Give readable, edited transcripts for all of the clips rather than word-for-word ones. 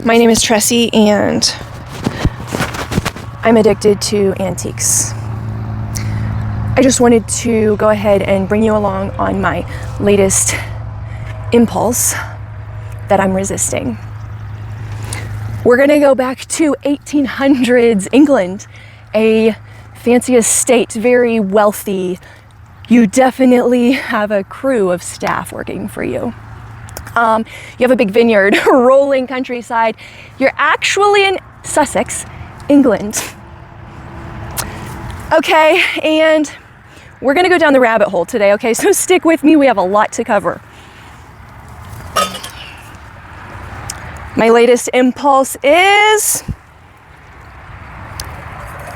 My name is Tressie, and I'm addicted to antiques. I just wanted to go ahead and bring you along on my latest impulse that I'm resisting. We're gonna go back to 1800s England, a fancy estate, very wealthy. You definitely have a crew of staff working for you. You have a big vineyard, rolling countryside. You're actually in Sussex, England. Okay, and we're gonna go down the rabbit hole today, okay? So stick with me, we have a lot to cover. My latest impulse is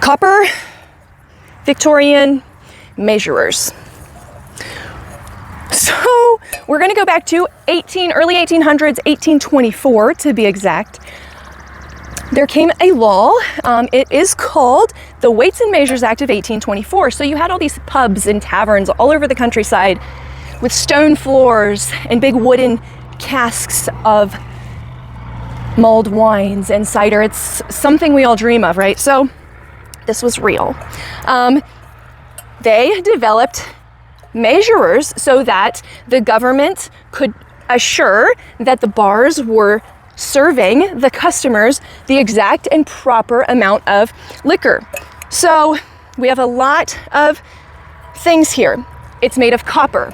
copper Victorian measurers. So we're gonna go back to early 1800s, 1824 to be exact. There came a law, it is called the Weights and Measures Act of 1824. So you had all these pubs and taverns all over the countryside with stone floors and big wooden casks of mulled wines and cider. It's something we all dream of, right? So this was real. They developed measurers so that the government could assure that the bars were serving the customers the exact and proper amount of liquor. So we have a lot of things here. It's made of copper.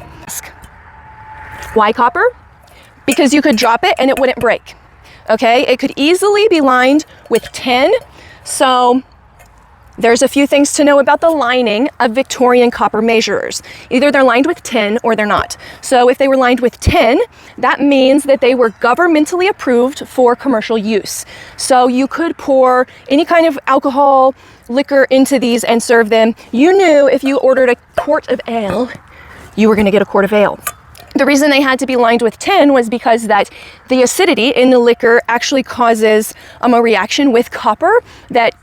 Why copper? Because you could drop it and it wouldn't break. Okay, it could easily be lined with tin. So there's a few things to know about the lining of Victorian copper measurers. Either they're lined with tin or they're not. So if they were lined with tin, that means that they were governmentally approved for commercial use. So you could pour any kind of alcohol, liquor into these and serve them. You knew if you ordered a quart of ale, you were gonna get a quart of ale. The reason they had to be lined with tin was because that the acidity in the liquor actually causes a reaction with copper that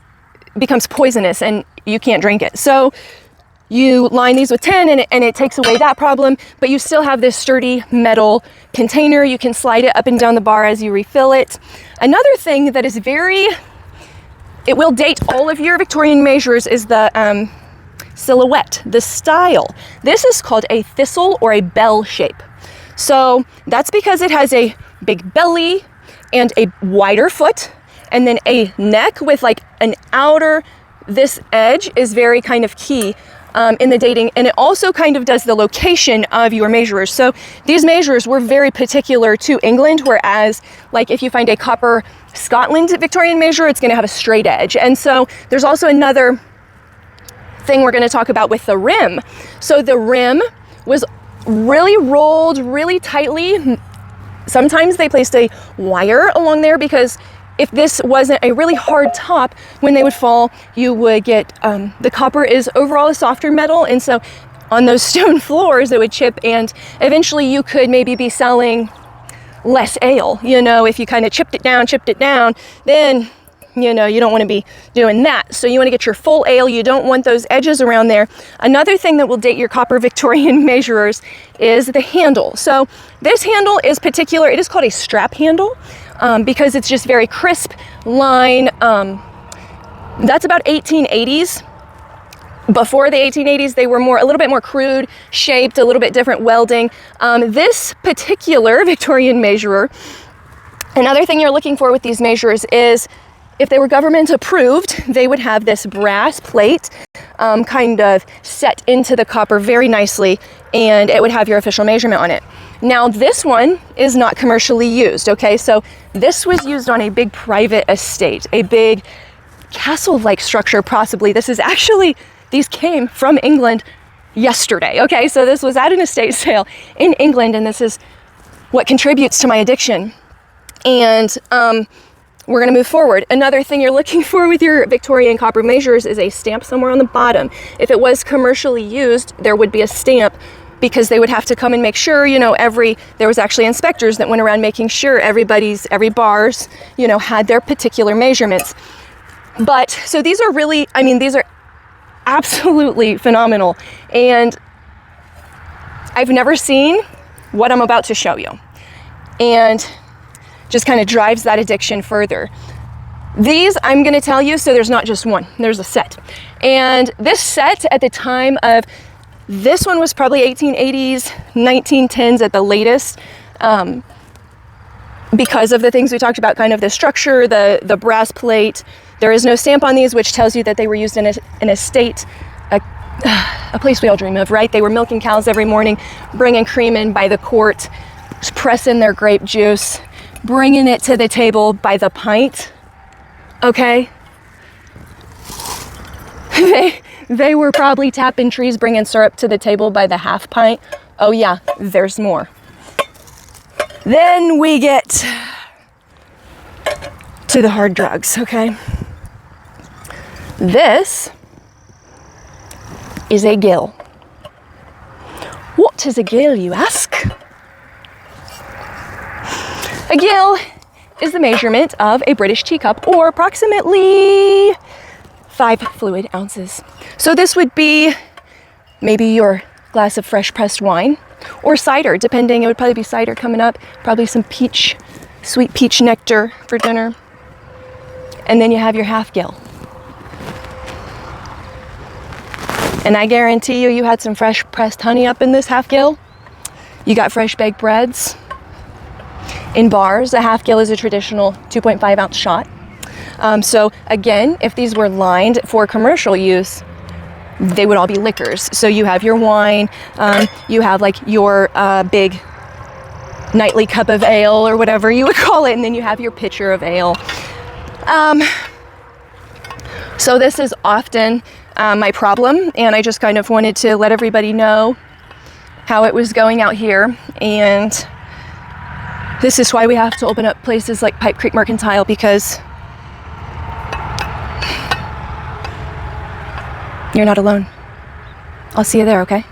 becomes poisonous and you can't drink it. So you line these with tin and it takes away that problem, but you still have this sturdy metal container. You can slide it up and down the bar as you refill it. Another thing that is it will date all of your Victorian measures is the silhouette, the style. This is called a thistle or a bell shape. So that's because it has a big belly and a wider foot, and then a neck with like an outer, this edge is very kind of key in the dating, and it also kind of does the location of your measurers. So these measurers were very particular to England, whereas like if you find a copper Scotland Victorian measurer, it's gonna have a straight edge. And so there's also another thing we're gonna talk about with the rim. So the rim was really rolled really tightly. Sometimes they placed a wire along there because if this wasn't a really hard top, when they would fall, you would get, the copper is overall a softer metal, and so on those stone floors it would chip, and eventually you could maybe be selling less ale. You know, if you kind of chipped it down, then you know, you don't want to be doing that. So you want to get your full ale. You don't want those edges around there. Another thing that will date your copper Victorian measurers is the handle. So this handle is particular. It is called a strap handle because it's just very crisp line. That's about 1880s. Before the 1880s, they were a little bit more crude shaped, a little bit different welding. This particular Victorian measurer, another thing you're looking for with these measurers is if they were government approved, they would have this brass plate kind of set into the copper very nicely, and it would have your official measurement on it. Now this one is not commercially used, okay? So this was used on a big private estate, a big castle-like structure possibly. These came from England yesterday, okay? So this was at an estate sale in England, and this is what contributes to my addiction. And we're gonna move forward. Another thing you're looking for with your Victorian copper measures is a stamp somewhere on the bottom. If it was commercially used, there would be a stamp because they would have to come and make sure, you know, there was actually inspectors that went around making sure every bars, you know, had their particular measurements. But, so these are really, these are absolutely phenomenal. And I've never seen what I'm about to show you. And just kind of drives that addiction further. These, I'm going to tell you, so there's not just one, there's a set. And this set at the time of, this one was probably 1880s, 1910s at the latest, because of the things we talked about, kind of the structure, the brass plate. There is no stamp on these, which tells you that they were used in a state, a place we all dream of, right? They were milking cows every morning, bringing cream in by the quart, pressing their grape juice, bringing it to the table by the pint. Okay, they were probably tapping trees, bringing syrup to the table by the half pint. Oh yeah, there's more. Then we get to the hard drugs, okay? This is a gill. What is a gill, you ask? A gill is the measurement of a British teacup, or approximately 5 fluid ounces. So this would be maybe your glass of fresh pressed wine, or cider, depending. It would probably be cider coming up, probably some peach, sweet peach nectar for dinner. And then you have your half gill. And I guarantee you had some fresh pressed honey up in this half gill. You got fresh baked breads. In bars, a half gill is a traditional 2.5 ounce shot. So again, if these were lined for commercial use, they would all be liquors. So you have your wine, you have like your big nightly cup of ale or whatever you would call it, and then you have your pitcher of ale. So this is often my problem, and I just kind of wanted to let everybody know how it was going out here. And this is why we have to open up places like Pipe Creek Mercantile, because you're not alone. I'll see you there, okay?